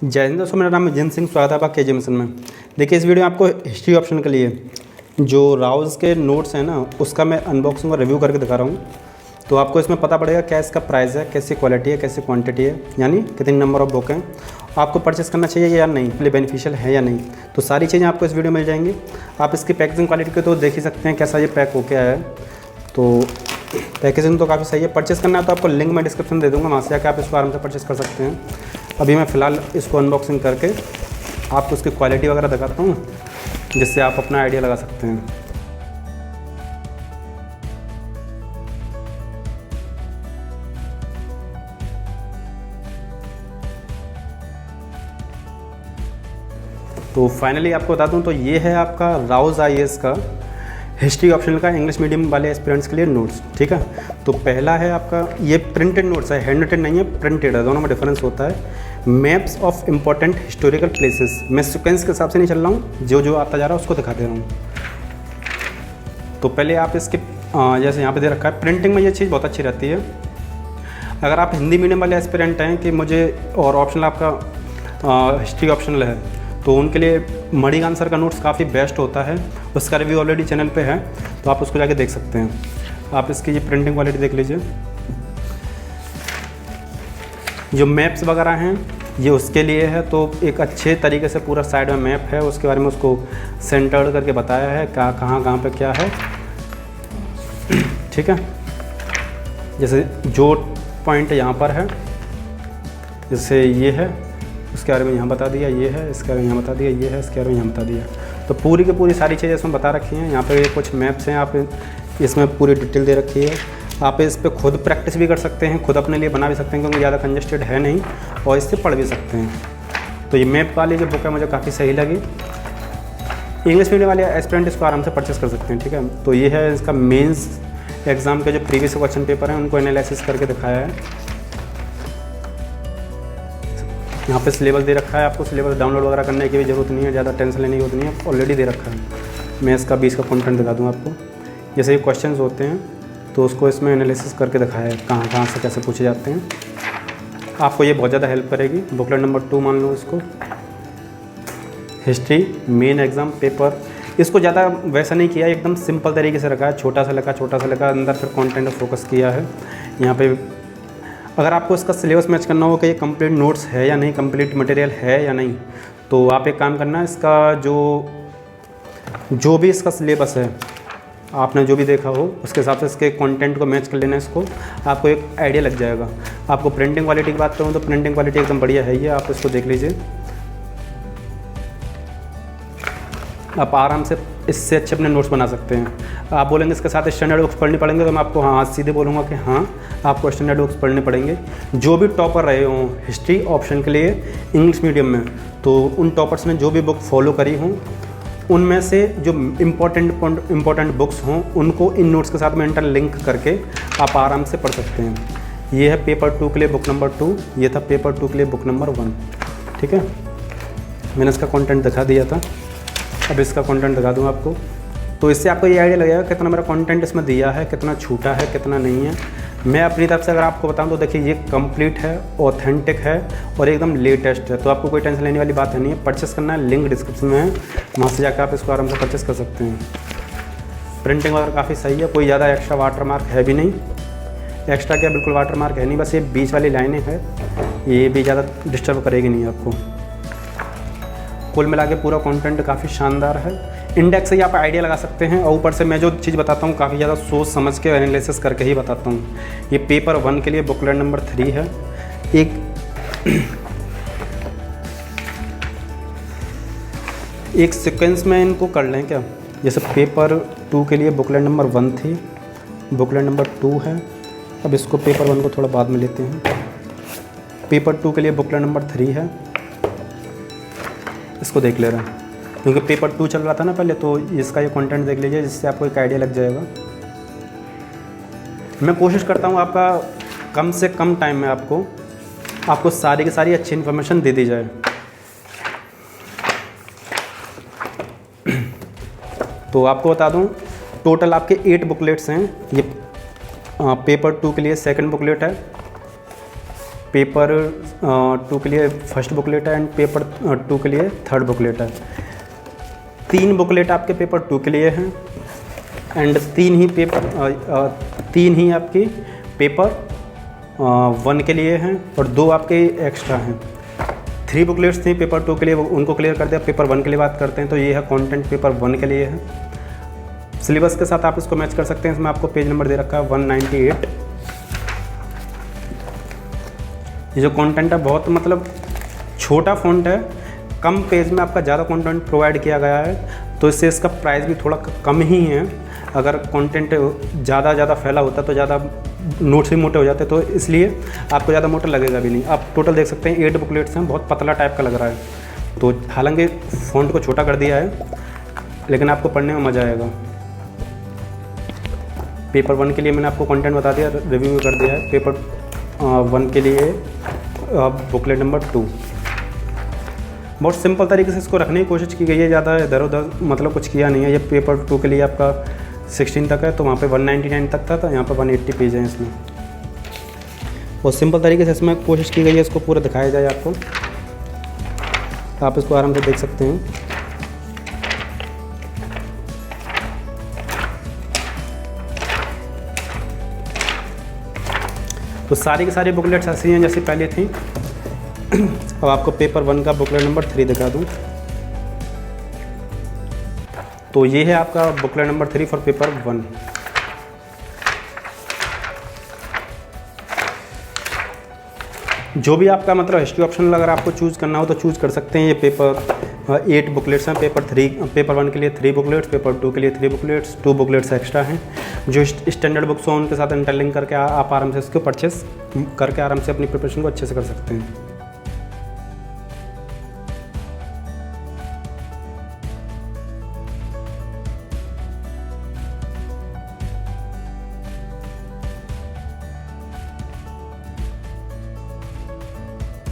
जय हिंद दोस्तों, मेरा नाम है जिन सिंह। स्वागत है आपका केजी मिशन में। देखिए, इस वीडियो में आपको हिस्ट्री ऑप्शन के लिए जो राउज़ के नोट्स हैं ना, उसका मैं अनबॉक्सिंग और रिव्यू करके दिखा रहा हूँ। तो आपको इसमें पता पड़ेगा क्या इसका प्राइस है, कैसी क्वालिटी है, कैसी क्वांटिटी है, यानी कितनी नंबर ऑफ बुक हैं, आपको परचेस करना चाहिए या नहीं, लिए बेनिफिशियल है या नहीं। तो सारी चीज़ें आपको इस वीडियो में मिल जाएंगी। आप इसकी पैकेजिंग क्वालिटी को तो देख ही सकते हैं कैसा ये पैक हो के आया है। तो पैकेजिंग तो काफ़ी सही है। परचेस करना है तो आपको लिंक मैं डिस्क्रिप्शन दे दूँगा, वहाँ से जाकर आप इसको आराम से परचेस कर सकते हैं। अभी मैं फ़िलहाल इसको अनबॉक्सिंग करके आपको उसकी क्वालिटी वगैरह दिखाता हूँ, जिससे आप अपना आइडिया लगा सकते हैं। तो फाइनली आपको बता दूं तो ये है आपका राउज़ आईएएस का हिस्ट्री ऑप्शनल का इंग्लिश मीडियम वाले एस्पिरेंट्स के लिए नोट्स। ठीक है, तो पहला है आपका ये प्रिंटेड नोट्स है, हैंड रिटन नहीं है, प्रिंटेड है। दोनों में डिफरेंस होता है। Maps of important historical places. मैं सिक्वेंस के हिसाब से नहीं चल रहा हूँ, जो जो आता जा रहा है उसको दिखा दे रहा हूँ। तो पहले आप इसके जैसे यहाँ पे दे रखा है, प्रिंटिंग में ये चीज़ बहुत अच्छी रहती है। अगर आप हिंदी मीडियम वाले एस्पिरेंट हैं कि मुझे और ऑप्शनल आपका हिस्ट्री ऑप्शनल है, तो उनके लिए मणिकांत सर का नोट्स काफ़ी बेस्ट होता है। उसका रिव्यू ऑलरेडी चैनल पे है, तो आप उसको जाके देख सकते हैं। आप इसकी ये प्रिंटिंग क्वालिटी देख लीजिए। जो मैप्स वगैरह हैं ये उसके लिए है, तो एक अच्छे तरीके से पूरा साइड में मैप है, उसके बारे में उसको सेंटर्ड करके बताया है कहाँ पे क्या है। ठीक है, जैसे जो पॉइंट यहाँ पर है, जैसे ये है, उसके बारे में यहाँ बता दिया, ये है, इसके बारे में यहाँ बता दिया, ये है, इसके बारे में यहाँ बता दिया। तो पूरी की पूरी सारी चीज़ें इसमें बता रखी हैं। यहाँ पे कुछ मैप्स हैं, आप इसमें पूरी डिटेल दे रखी है। आप इस पर खुद प्रैक्टिस भी कर सकते हैं, खुद अपने लिए बना भी सकते हैं, क्योंकि ज़्यादा कंजेस्टेड है नहीं, और इससे पढ़ भी सकते हैं। तो ये मैप वाली जो बुक है मुझे काफ़ी सही लगी। इंग्लिश मीडियम वाले एस्पिरेंट इसको आराम से परचेस कर सकते हैं। ठीक है, तो ये है इसका मेंस एग्ज़ाम के जो प्रीवियस क्वेश्चन पेपर हैं उनको एनालिसिस करके दिखाया है। यहाँ पे सिलेबस दे रखा है, आपको सिलेबस डाउनलोड वगैरह करने की भी ज़रूरत नहीं है, ज़्यादा टेंशन लेने की जरूरत नहीं है, ऑलरेडी दे रखा है। मैं इसका 20 का कंटेंट दिखा दूँ आपको। जैसे ये क्वेश्चंस होते हैं तो उसको इसमें एनालिसिस करके दिखाया है, कहाँ से कैसे पूछे जाते हैं। आपको ये बहुत ज़्यादा हेल्प करेगी। बुकलेट नंबर 2 मान लो इसको, हिस्ट्री मेन एग्ज़ाम पेपर। इसको ज़्यादा वैसा नहीं किया, एकदम सिंपल तरीके से रखा है, छोटा सा लगा, अंदर फिर कंटेंट फोकस किया है। यहाँ पे अगर आपको इसका सिलेबस मैच करना हो कि ये कंप्लीट नोट्स है या नहीं, कंप्लीट मटेरियल है या नहीं, तो आप एक काम करना, इसका जो भी इसका सिलेबस है, आपने जो भी देखा हो उसके हिसाब से इसके कंटेंट को मैच कर लेना। इसको आपको एक आइडिया लग जाएगा। आपको प्रिंटिंग क्वालिटी की बात करूँ तो प्रिंटिंग क्वालिटी एकदम बढ़िया है ये, आप इसको देख लीजिए। आप आराम से इससे अच्छे अपने नोट्स बना सकते हैं। आप बोलेंगे इसके साथ स्टैंडर्ड बुक्स पढ़नी पड़ेंगे, तो मैं आपको हाँ सीधे बोलूँगा कि हाँ, आपको स्टैंडर्ड बुक्स पढ़ने पड़ेंगे। जो भी टॉपर रहे हों हिस्ट्री ऑप्शन के लिए इंग्लिश मीडियम में, तो उन टॉपर्स ने जो भी बुक फॉलो करी हों, उनमें से जो इम्पोर्टेंट बुक्स हों उनको इन नोट्स के साथ में इंटरलिंक करके आप आराम से पढ़ सकते हैं। ये है पेपर 2 के लिए बुक नंबर 2, ये था पेपर 2 के लिए बुक नंबर 1। ठीक है, मैंने इसका कंटेंट दिखा दिया था, अब इसका कंटेंट दिखा दूँ आपको। तो इससे आपको ये आइडिया लगेगा कितना मेरा कंटेंट इसमें दिया है, कितना छूटा है, कितना नहीं है। मैं अपनी तरफ से अगर आपको बताऊं तो देखिए, ये कंप्लीट है, ऑथेंटिक है और एकदम लेटेस्ट है। तो आपको कोई टेंशन लेने वाली बात है नहीं है। परचेस करना है, लिंक डिस्क्रिप्शन में है, वहाँ से जाकर आप इसको आराम से परचेस कर सकते हैं। प्रिंटिंग वगैरह काफ़ी सही है, कोई ज़्यादा एक्स्ट्रा वाटर मार्क है भी नहीं। एक्स्ट्रा क्या, बिल्कुल वाटर मार्क है नहीं, बस ये बीच वाली लाइनें हैं, ये भी ज़्यादा डिस्टर्ब करेगी नहीं आपको। कुल मिला के पूरा कंटेंट काफ़ी शानदार है। इंडेक्स से ही आप आइडिया लगा सकते हैं, और ऊपर से मैं जो चीज़ बताता हूँ काफ़ी ज़्यादा सोच समझ के एनालिसिस करके ही बताता हूँ। ये पेपर 1 के लिए बुकलेट नंबर 3 है। एक सीक्वेंस में इनको कर लें क्या, जैसे पेपर 2 के लिए बुकलेट नंबर 1 थी, बुकलेट नंबर 2 है। अब इसको पेपर 1 को थोड़ा बाद में लेते हैं। पेपर 2 के लिए बुकलेट नंबर 3 है, इसको देख ले रहे हैं, क्योंकि पेपर 2 चल रहा था ना पहले, तो इसका ये कंटेंट देख लीजिए, जिससे आपको एक आइडिया लग जाएगा। मैं कोशिश करता हूँ आपका कम से कम टाइम में आपको सारी की सारी अच्छी इन्फॉर्मेशन दे दी जाए। तो आपको बता दूँ, टोटल आपके 8 बुकलेट्स हैं। ये पेपर 2 के लिए सेकंड बुकलेट है, पेपर 2 के लिए फर्स्ट बुकलेट है एंड पेपर 2 के लिए थर्ड बुकलेट है। 3 बुकलेट आपके पेपर 2 के लिए हैं एंड 3 ही आपकी पेपर 1 के लिए हैं और 2 आपके एक्स्ट्रा हैं। 3 बुकलेट्स थी पेपर 2 के लिए, उनको क्लियर कर दिया। पेपर 1 के लिए बात करते हैं तो ये है कंटेंट पेपर 1 के लिए है। सिलेबस के साथ आप इसको मैच कर सकते हैं। इसमें आपको पेज नंबर दे रखा है 198। ये जो कंटेंट है बहुत मतलब छोटा फ़ॉन्ट है, कम पेज में आपका ज़्यादा कंटेंट प्रोवाइड किया गया है, तो इससे इसका प्राइस भी थोड़ा कम ही है। अगर कंटेंट ज़्यादा फैला होता तो ज़्यादा नोट्स भी मोटे हो जाते, तो इसलिए आपको ज़्यादा मोटा लगेगा भी नहीं। आप टोटल देख सकते हैं 8 बुकलेट्स हैं, बहुत पतला टाइप का लग रहा है। तो हालांकि फ़ॉन्ट को छोटा कर दिया है, लेकिन आपको पढ़ने में मज़ा आएगा। पेपर 1 के लिए मैंने आपको कंटेंट बता दिया, रिव्यू भी कर दिया है। पेपर 1 के लिए बुकलेट नंबर 2 बहुत सिंपल तरीके से इसको रखने की कोशिश की गई है, ज़्यादा इधर उधर मतलब कुछ किया नहीं है। ये पेपर 2 के लिए आपका 16 तक है, तो वहाँ पे 199 तक था, तो यहाँ पे 180 पेज हैं इसमें। बहुत सिंपल तरीके से इसमें कोशिश की गई है इसको पूरा दिखाया जाए आपको, आप इसको आराम से देख सकते हैं। तो सारी की सारी बुकलेट्स ऐसी हैं जैसी पहले थी। अब आपको पेपर 1 का बुकलेट नंबर 3 दिखा दूँ। तो ये है आपका बुकलेट नंबर 3 फॉर पेपर 1। जो भी आपका मतलब हिस्ट्री ऑप्शनल अगर आपको चूज़ करना हो तो चूज़ कर सकते हैं। ये पेपर 8 बुकलेट्स हैं। पेपर 1 के लिए 3 बुकलेट्स, पेपर 2 के लिए 3 बुकलेट्स, 2 बुकलेट्स एक्स्ट्रा हैं। जो स्टैंडर्ड बुक्स हो उनके साथ इंटरलिंक करके आप आराम से इसको परचेस करके आराम से अपनी प्रिपरेशन को अच्छे से कर सकते हैं।